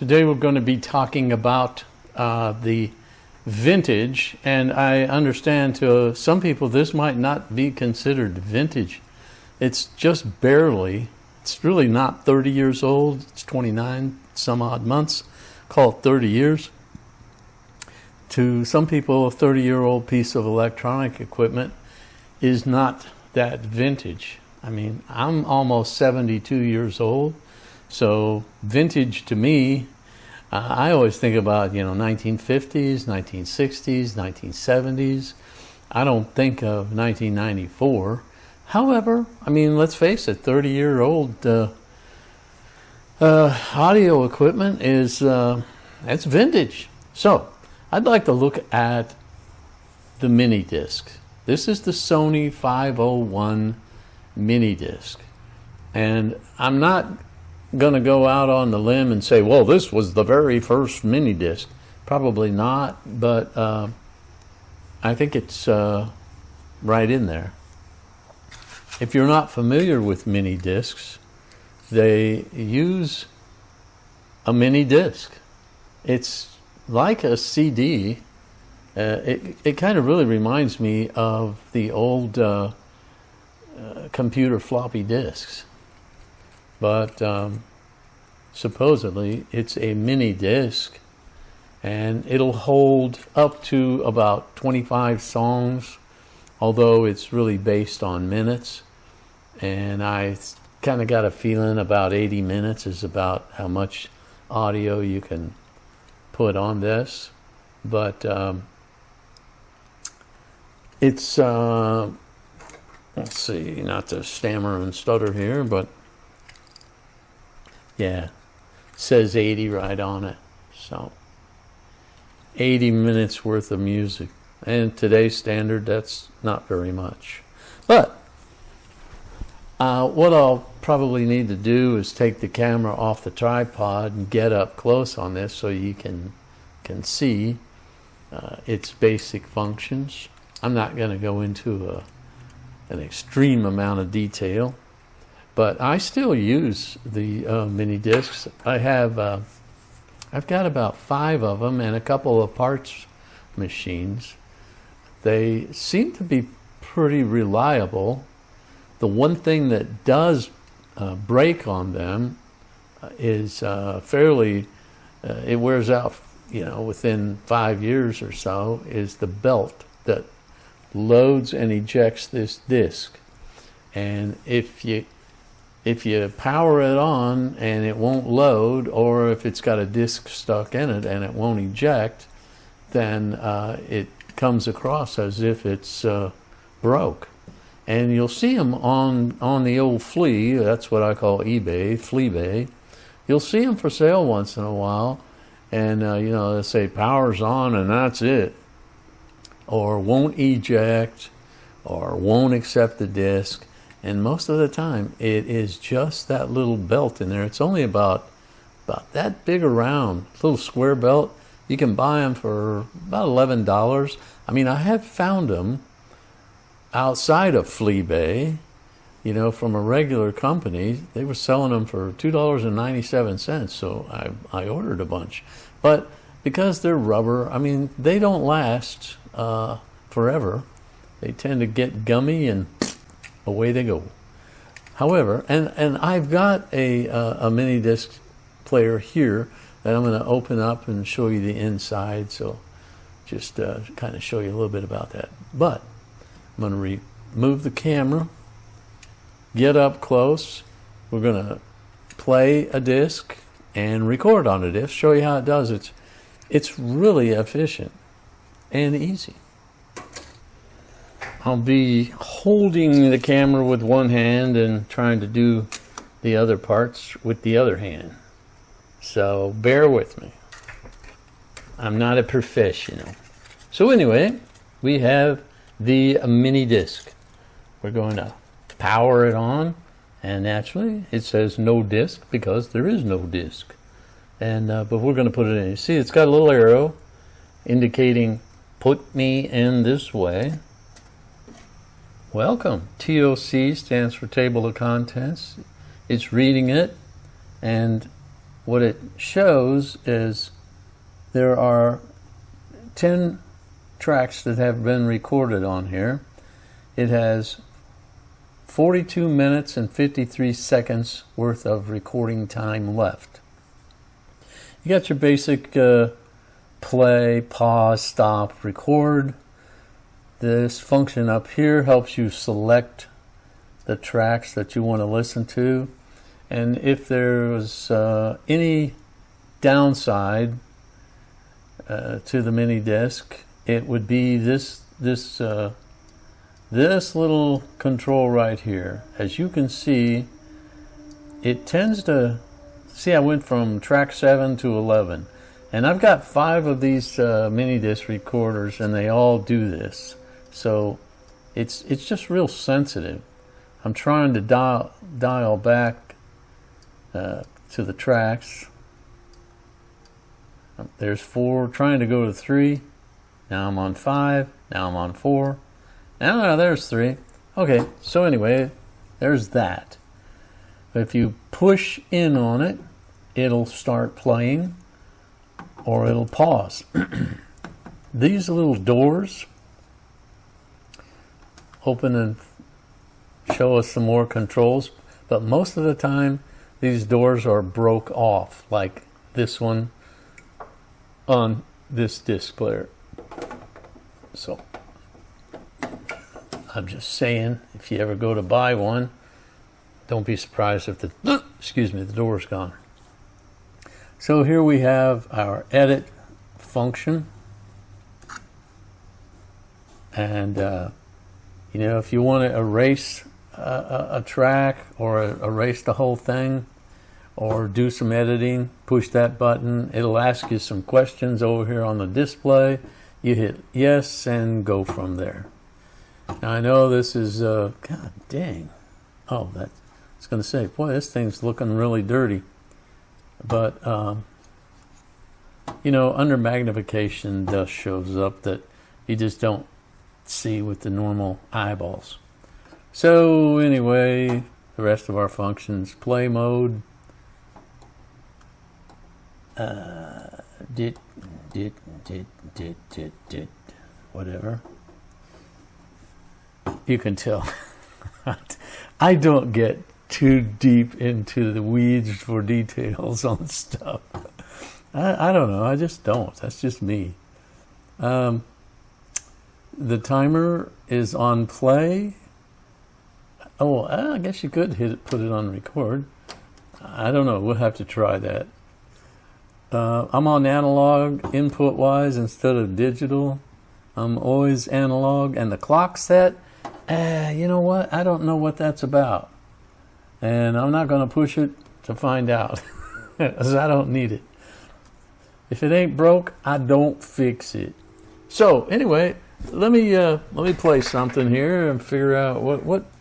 Today we're going to be talking about the vintage, and I understand to some people this might not be considered vintage. It's just barely. It's really not 30 years old. It's 29 some odd months. Call it 30 years. To some people, a 30-year-old piece of electronic equipment is not that vintage. I mean, I'm almost 72 years old, so vintage to me, I always think about, 1950s, 1960s, 1970s. I don't think of 1994. However, I mean, let's face it, 30-year-old audio equipment is that's vintage. So I'd like to look at the MiniDisc. This is the Sony 501 MiniDisc. And I'm not going to go out on the limb and say, well, this was the very first MiniDisc. Probably not, but I think it's right in there. If you're not familiar with MiniDiscs, they use a mini disc. It's like a CD. It kind of really reminds me of the old computer floppy disks. But supposedly it's a mini disc, and it'll hold up to about 25 songs, although it's really based on minutes. And I kind of got a feeling about 80 minutes is about how much audio you can put on this. But it's, let's see, not to stammer and stutter here, but yeah, says 80 right on it. So 80 minutes worth of music. And today's standard, that's not very much. But what I'll probably need to do is take the camera off the tripod and get up close on this so you can see its basic functions. I'm not going to go into an extreme amount of detail, but I still use the mini discs. I've got about 5 of them and a couple of parts machines. They seem to be pretty reliable. The one thing that does break on them is fairly, it wears out, within 5 years or so, is the belt that loads and ejects this disc. And if you power it on and it won't load, or if it's got a disc stuck in it and it won't eject, then it comes across as if it's broke. And you'll see them on the old flea. That's what I call eBay, Fleabay. You'll see them for sale once in a while, and they say power's on and that's it, or won't eject, or won't accept the disc. And most of the time, it is just that little belt in there. It's only about that big around, little square belt. You can buy them for about $11. I mean, I have found them outside of Fleabay, from a regular company. They were selling them for $2.97, so I ordered a bunch. But because they're rubber, I mean, they don't last forever. They tend to get gummy and away they go. However, and I've got a mini disc player here that I'm going to open up and show you the inside, so just kind of show you a little bit about that. But I'm going to remove the camera, get up close. We're going to play a disc and record on a disc, show you how it does. It's really efficient and easy. I'll be holding the camera with one hand and trying to do the other parts with the other hand. So bear with me. I'm not a professional. So anyway, we have the mini disc. We're going to power it on, and naturally it says no disc because there is no disc. And but we're going to put it in. You see, it's got a little arrow indicating put me in this way. Welcome. TOC stands for table of contents. It's reading it, and what it shows is there are 10 tracks that have been recorded on here. It has 42 minutes and 53 seconds worth of recording time left. You got your basic play, pause, stop, record. This function up here helps you select the tracks that you want to listen to. And if there's any downside to the mini disc, it would be this little control right here. As you can see, it tends to see I went from track 7 to 11, and I've got 5 of these mini disc recorders, and they all do this. So it's just real sensitive. I'm trying to dial back to the tracks. There's 4, trying to go to 3. Now I'm on 5. Now I'm on 4. Now there's 3. Okay, so anyway, there's that. If you push in on it, it'll start playing or it'll pause. These little doors open and show us some more controls, but most of the time these doors are broke off, like this one on this disc player. So I'm just saying, if you ever go to buy one, don't be surprised if the the door's gone. So here we have our edit function, and you know, if you want to erase a track or erase the whole thing or do some editing, push that button. It'll ask you some questions over here on the display. You hit yes and go from there. Now I know this is God dang. Oh, I was going to say, boy, this thing's looking really dirty. But you know, under magnification, dust shows up that you just don't see with the normal eyeballs. So anyway, the rest of our functions: play mode, whatever. You can tell I don't get too deep into the weeds for details on stuff. I don't know. I just don't. That's just me. The timer is on play. Oh, I guess you could put it on record. I don't know. We'll have to try that. I'm on analog input-wise instead of digital. I'm always analog. And the clock set, you know what? I don't know what that's about. And I'm not going to push it to find out, because I don't need it. If it ain't broke, I don't fix it. So anyway, let me play something here and figure out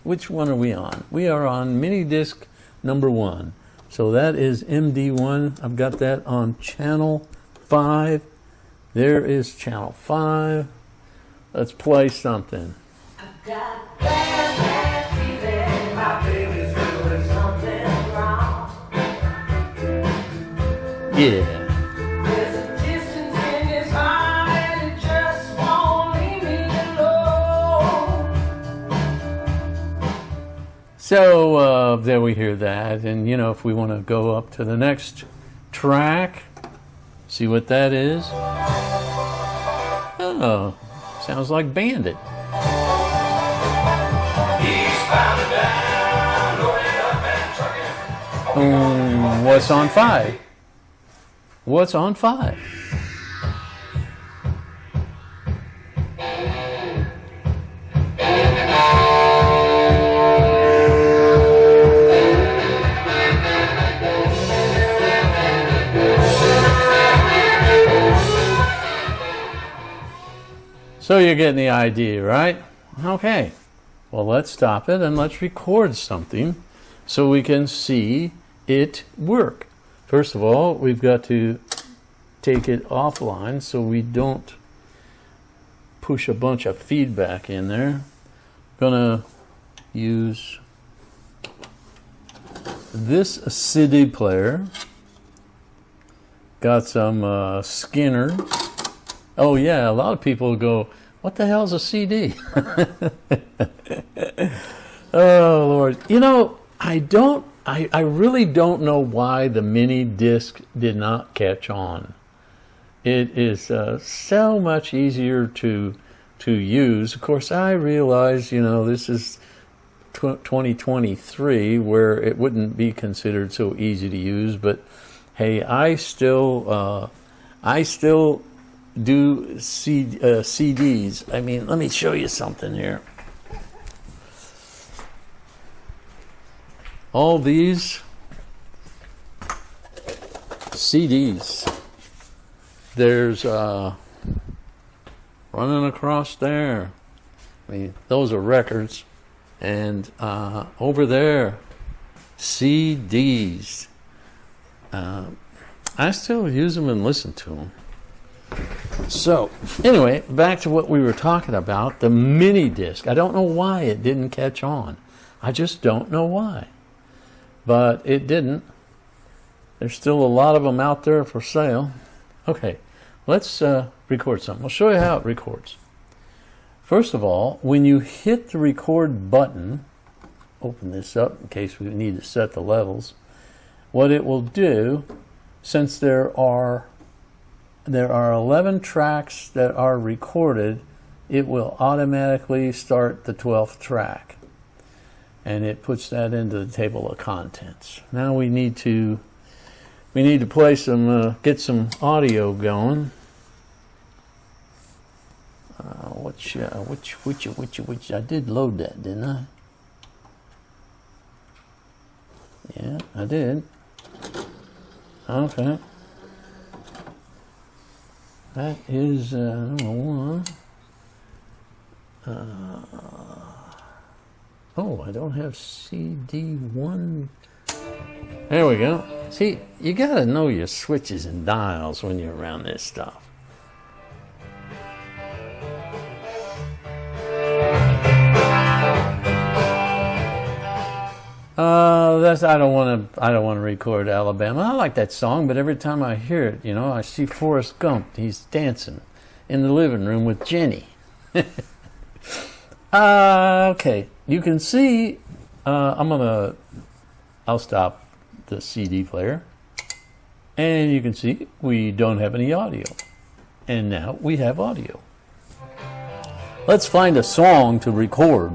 which one are we on. We are on MiniDisc number 1. So that is MD1. I've got that on channel 5. There is channel 5. Let's play something. I've got bad feeling. My baby's doing something wrong. Yeah. So there we hear that, and you know, if we want to go up to the next track, see what that is. Oh, sounds like Bandit. What's on 5? What's on 5? So you're getting the idea, right? Okay. Well, let's stop it and let's record something so we can see it work. First of all, we've got to take it offline so we don't push a bunch of feedback in there. I'm gonna use this CD player Got some Skinner. Oh yeah, a lot of people go, what the hell's a CD? Oh Lord. You know, I really don't know why the mini disc did not catch on. It is so much easier to use. Of course, I realize, you know, this is 2023 where it wouldn't be considered so easy to use, but hey, I still do CDs. I mean, let me show you something here. All these CDs, there's running across there. I mean, those are records, and over there, CDs. I still use them and listen to them. So, anyway, back to what we were talking about, the mini disc. I don't know why it didn't catch on. I just don't know why. But it didn't. There's still a lot of them out there for sale. Okay, let's record something. I'll show you how it records. First of all, when you hit the record button, open this up in case we need to set the levels, what it will do, since there are 11 tracks that are recorded, it will automatically start the 12th track, and it puts that into the table of contents. Now we need to play some, get some audio going. Which I did load that, didn't I? Yeah, I did. Okay. That is one. Oh, I don't have CD1. There we go. See, you gotta know your switches and dials when you're around this stuff. I don't want to record Alabama. I like that song, but every time I hear it, you know, I see Forrest Gump. He's dancing in the living room with Jenny. Okay, you can see. I'll stop the CD player, and you can see we don't have any audio, and now we have audio. Let's find a song to record.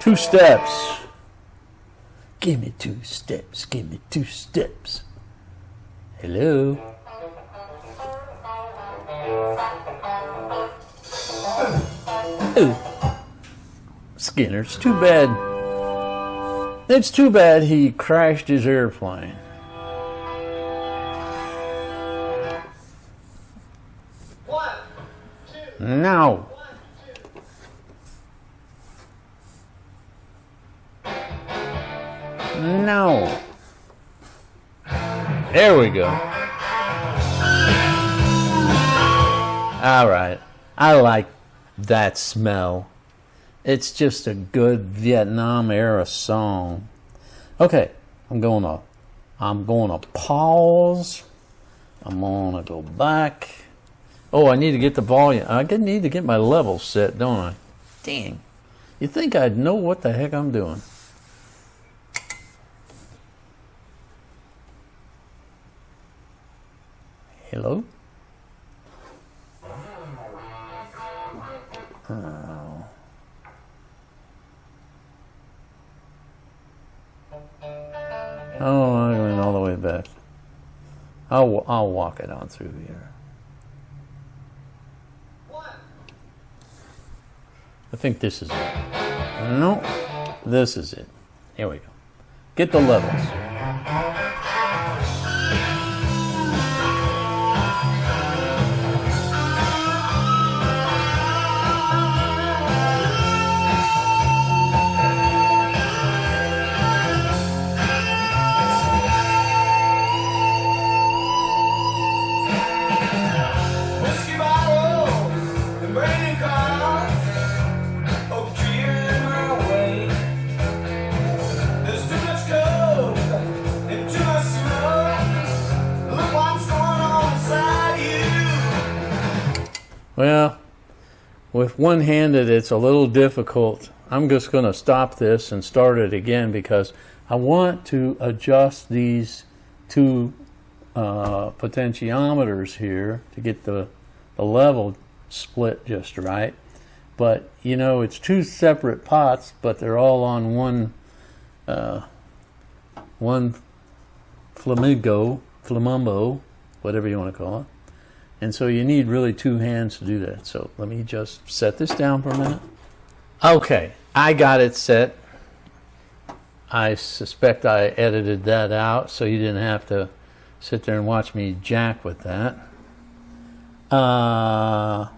2 steps. Give me 2 steps. Give me 2 steps. Hello. Ooh. Skinner, it's too bad. It's too bad he crashed his airplane. No. No. There we go. All right. I like that smell. It's just a good Vietnam era song. Okay, I'm gonna pause. I'm gonna go back. Oh, I need to get the volume. I need to get my level set, don't I? Dang. You think I'd know what the heck I'm doing? Hello? Oh, I went all the way back. I'll walk it on through here. I think this is it. No, this is it. Here we go. Get the levels. There's too much cold. Well, with one-handed it's a little difficult. I'm just going to stop this and start it again because I want to adjust these two potentiometers here to get the level split just right. But you know, it's two separate pots, but they're all on one flamingo, whatever you want to call it. And so you need really two hands to do that. So let me just set this down for a minute. Okay, I got it set. I suspect I edited that out so you didn't have to sit there and watch me jack with that. I'll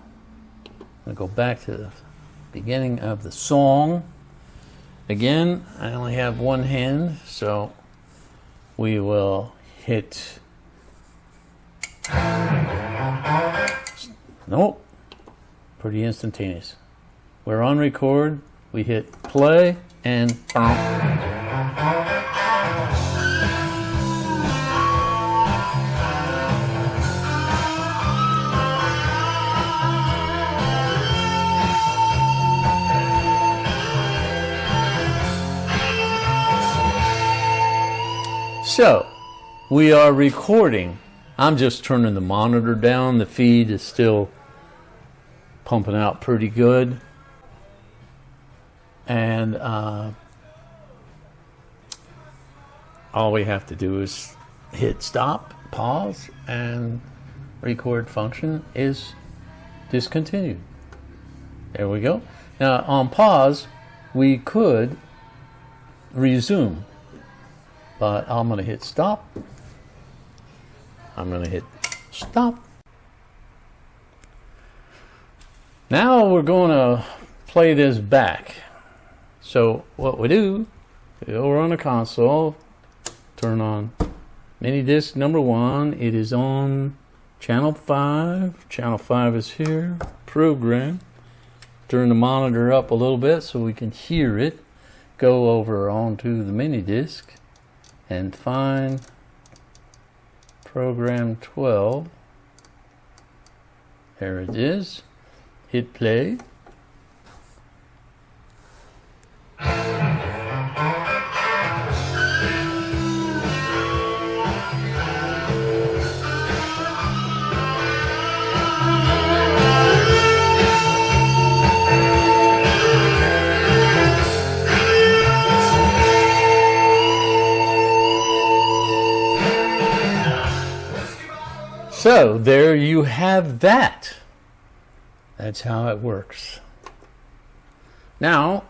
go back to the beginning of the song. Again, I only have one hand, so we will hit... Nope. Pretty instantaneous. We're on record. We hit play and... So, we are recording. I'm just turning the monitor down. The feed is still pumping out pretty good. And all we have to do is hit stop, pause, and record function is discontinued. There we go. Now on pause, we could resume, but I'm going to hit stop. I'm going to hit stop. Now we're going to play this back. So what we do, we go over on the console, turn on MiniDisc number 1. It is on channel 5. Channel 5 is here. Program. Turn the monitor up a little bit so we can hear it. Go over onto the MiniDisc and find program 12. There it is. Hit play. So there you have that. That's how it works. Now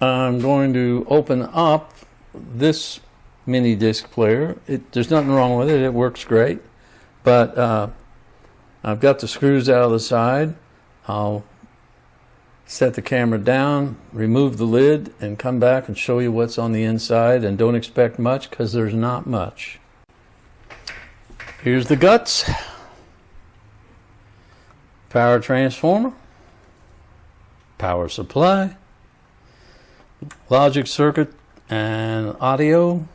I'm going to open up this MiniDisc player. There's nothing wrong with it. It works great. But I've got the screws out of the side. I'll set the camera down, remove the lid, and come back and show you what's on the inside. And don't expect much because there's not much. Here's the guts. Power transformer. Power supply. Logic circuit and audio.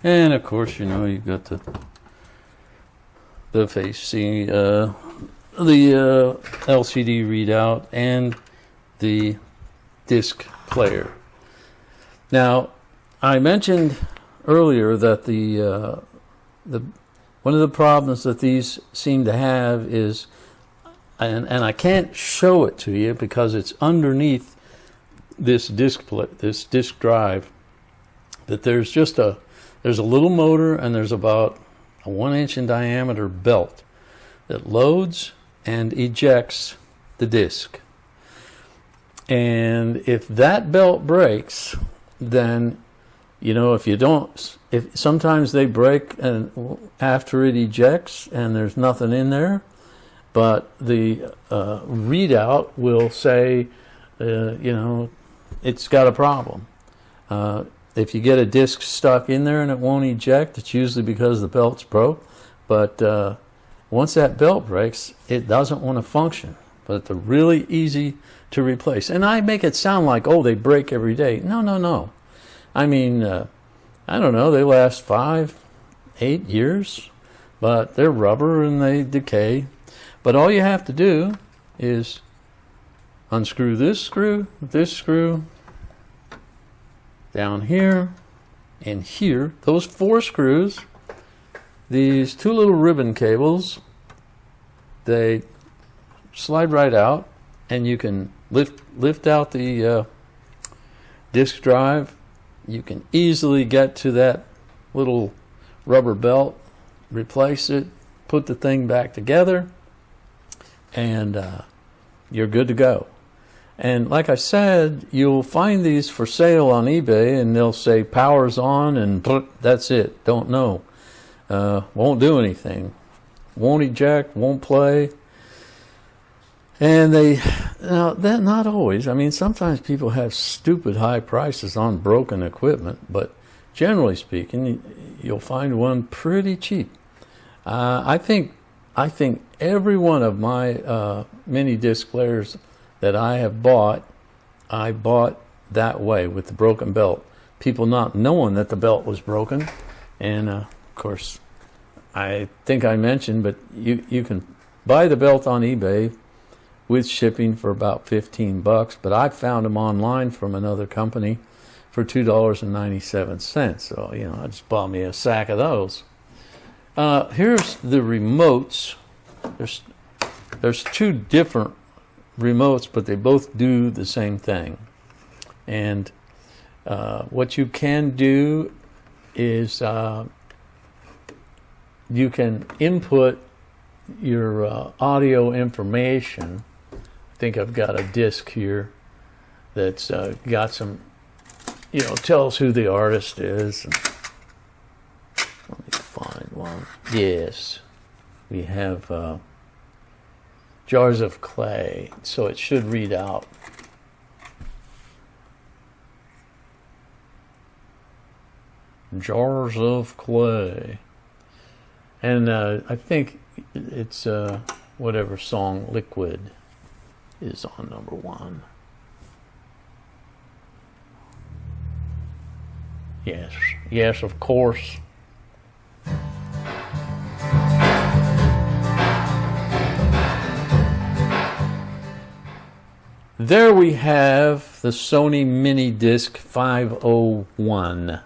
And of course, you know, you've got the facing the LCD readout and the disc player. Now, I mentioned earlier that the one of the problems that these seem to have is, and I can't show it to you because it's underneath this disc drive, that there's a little motor and there's about a 1-inch in diameter belt that loads and ejects the disc. And if that belt breaks, then, you know, if sometimes they break and after it ejects and there's nothing in there, but the readout will say, you know, it's got a problem. If you get a disc stuck in there and it won't eject, it's usually because the belt's broke. But once that belt breaks, it doesn't want to function. But they're really easy to replace. And I make it sound like, oh, they break every day. No, no, no. I mean, I don't know, they last 5-8 years, but they're rubber and they decay. But all you have to do is unscrew this screw, down here, and here. Those 4 screws, these 2 little ribbon cables, they slide right out, and you can lift out the disk drive. You can easily get to that little rubber belt, replace it, put the thing back together, and you're good to go. And like I said, you'll find these for sale on eBay, and they'll say power's on, and that's it. Don't know. Won't do anything. Won't eject, won't play. And that not always. I mean, sometimes people have stupid high prices on broken equipment, but generally speaking, you'll find one pretty cheap. I think every one of my MiniDisc players that I have bought, I bought that way with the broken belt. People not knowing that the belt was broken, and of course, I think I mentioned, but you can buy the belt on eBay with shipping for about 15 bucks, but I found them online from another company for $2.97. So, you know, I just bought me a sack of those. Here's the remotes. There's 2 different remotes, but they both do the same thing. And what you can do is you can input your audio information. I think I've got a disc here that's got some, you know, tells who the artist is. Let me find one. Yes, we have Jars of Clay, so it should read out. Jars of Clay. And I think it's whatever song, Liquid, is on number 1. Yes, of course. There we have the Sony MiniDisc 501.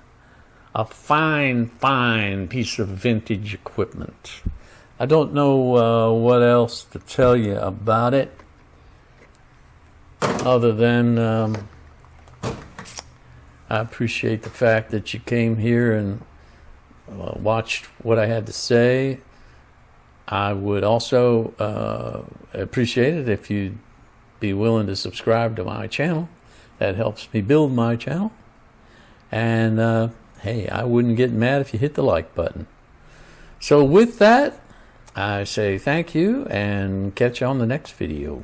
A fine piece of vintage equipment. I don't know what else to tell you about it, other than I appreciate the fact that you came here and watched what I had to say. I would also appreciate it if you'd be willing to subscribe to my channel. That helps me build my channel. And hey, I wouldn't get mad if you hit the like button. So with that, I say thank you and catch you on the next video.